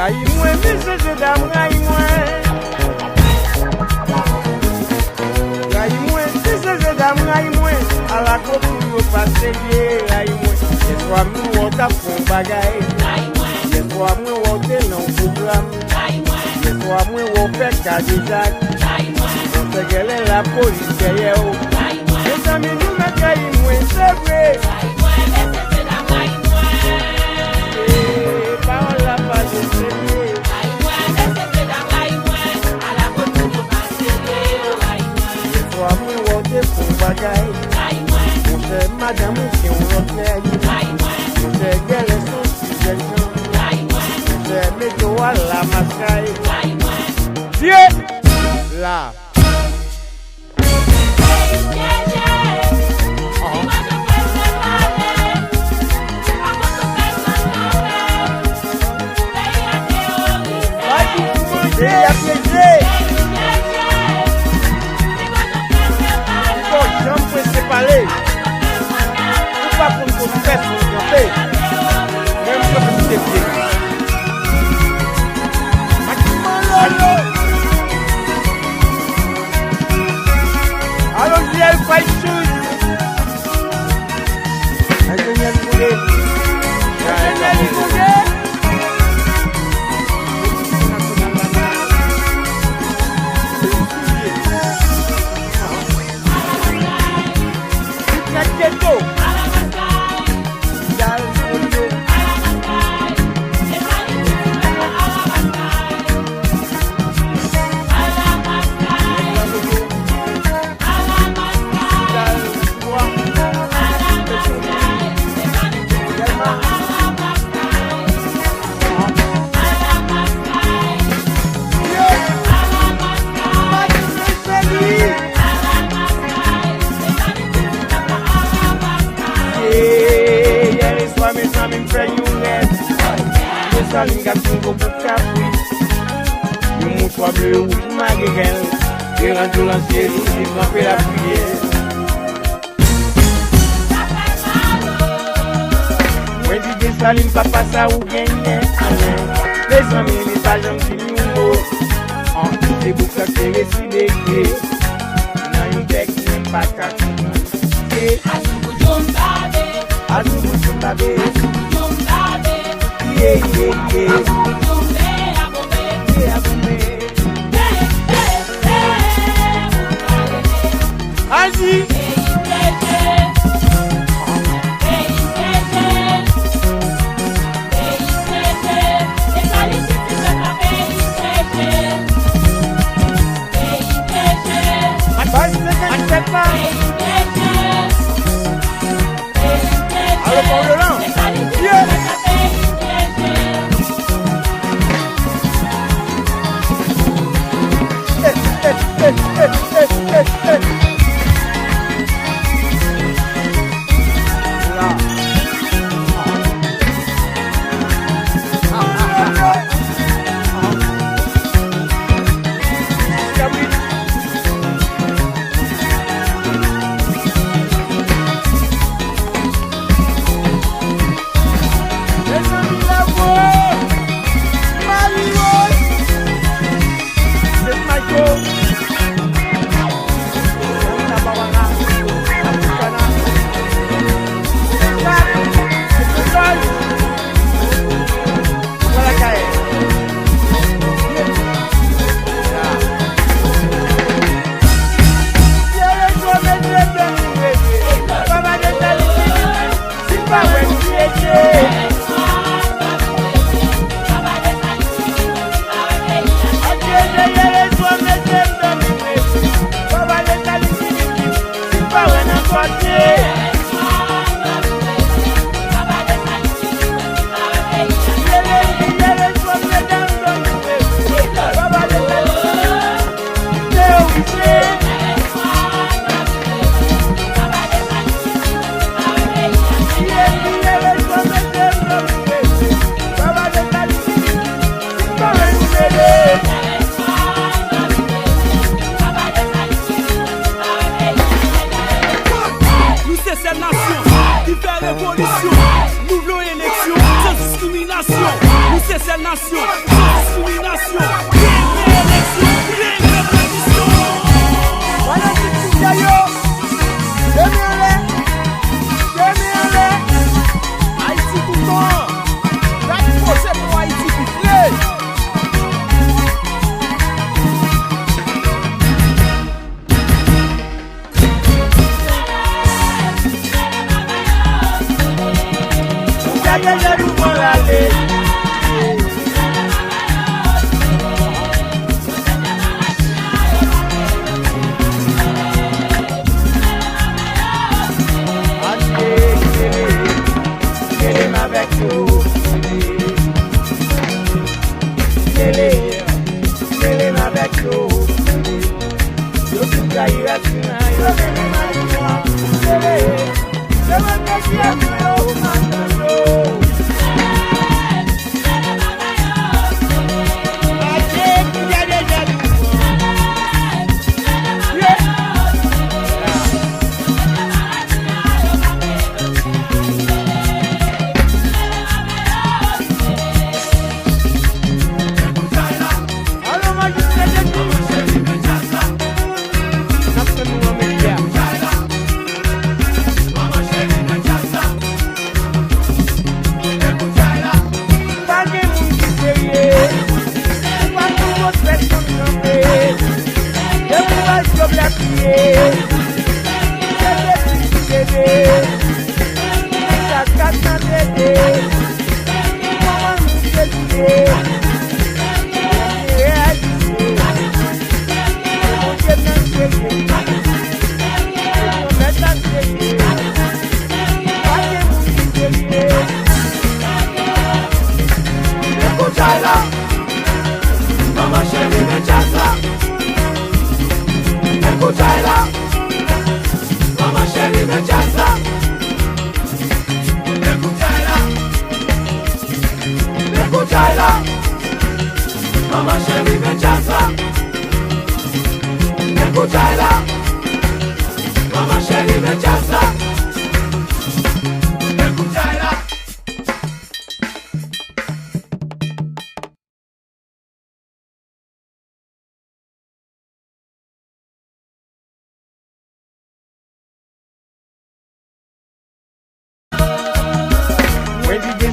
Raïmoué, monsieur dame, raïmoué. Raïmoué, monsieur dame, raïmoué. À la coupe, nous passons, raïmoué. Et toi, nous, on t'a fait bagaille. Et toi, nous, on t'a non programme. Et toi, nous, on fait Cadillac. On fait gueuler la police derrière. Les amis, nous, nous, raïmoué, c'est vrai. Madame, si on refait, c'est qu'elle est son suggestion, c'est météo à la mascaille. Dieu, là. Parler. Pas pour nous faire son café, même si on est pieds. Allons-y, elle fait chose. Ingénieur Boulet. Ingénieur Boulet. Salim papa ça ou gagné. Les amis, les pages qui nous mot. C'est pour ça que c'est récidé. N'a une bec, même pas qu'à tout. Vas-y. Révolution, nous voulons élection, sans discrimination. Nous c'est cette nation.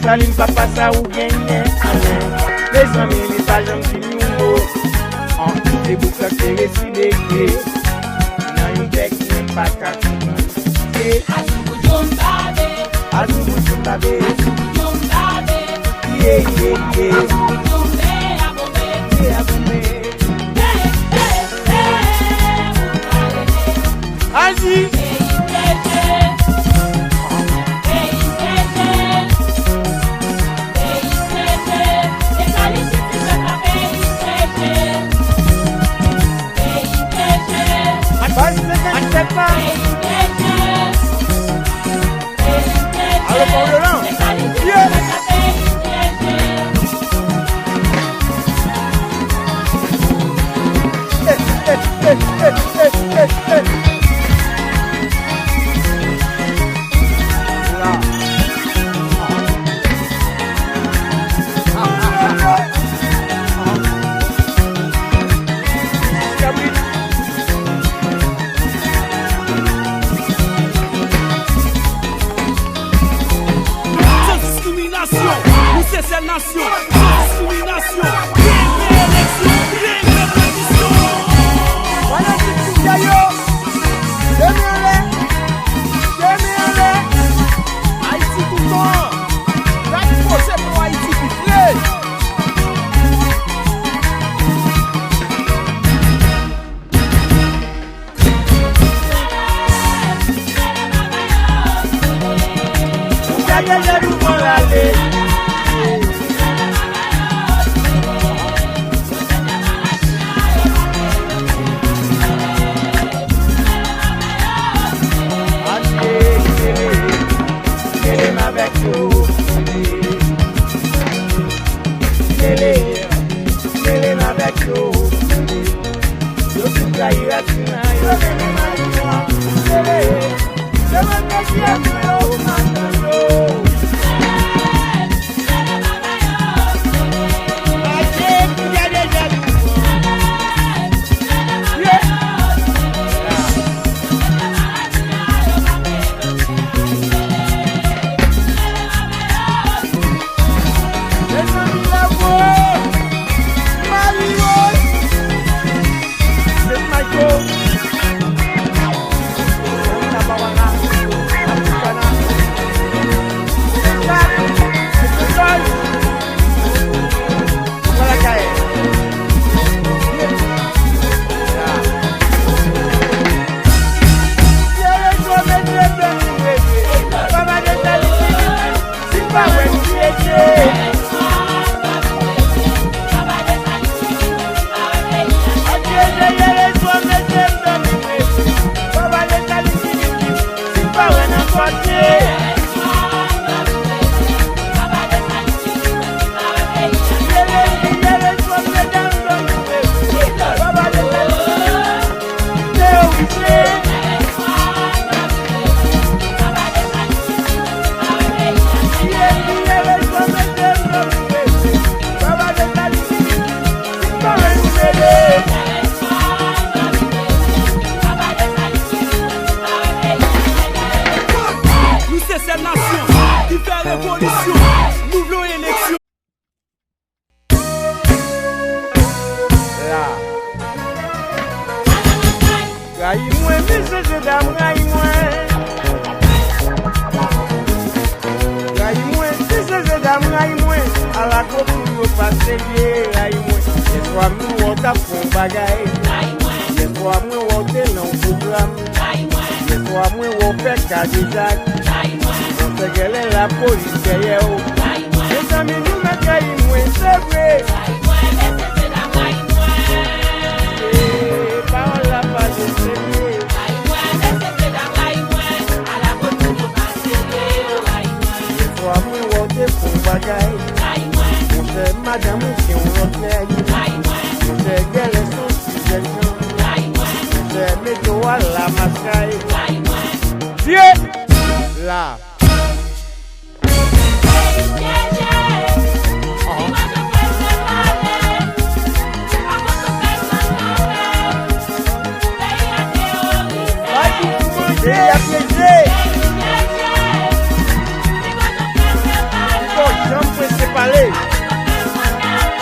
Salim papa sa ou genye les amis les agents qui nous en les boucles qui récidé na une bec même pas quatre et azubu jombabe Azi Africana Cette nation qui fait révolution, nous voulons élection. Là. Gaïmoué, monsieur dame, gaïmoué. Gaïmoué, monsieur dame, gaïmoué. À la copine, au passé, gaïmoué. Et toi, nous, on t'a fait bagaille. Et toi, nous, on t'a non programme. Et toi, nous, on fait cadillac. Segele la police derrière vous. Les amis nous mettent gaïmoué, c'est vrai. Et parole la pas de série. Et toi, moi, on te pour bagaille. On sait madame qui on l'hôtel. On sait qu'elle est son suggestion. On sait météo à la mascaille. Dieu, là. Et à plaisir. Il faut jamais se parler.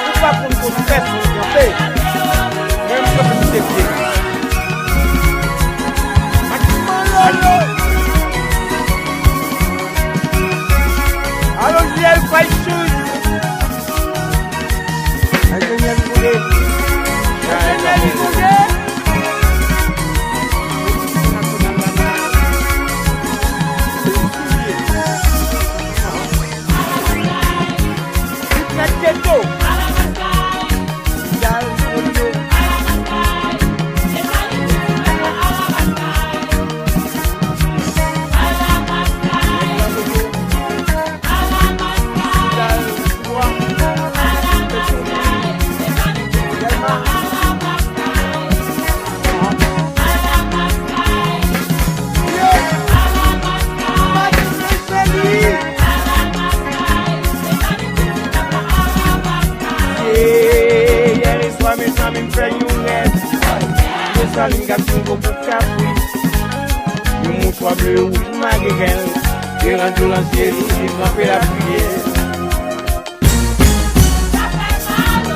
Ou pas pour nous faire son café. Même si vous êtes bien. Alors, il y a le fight shoot. Ingénieur Boulé. Ingénieur Boulé. Le mouchoir bleu rouge maguerel, et rendu l'ancien, il m'a fait la prière.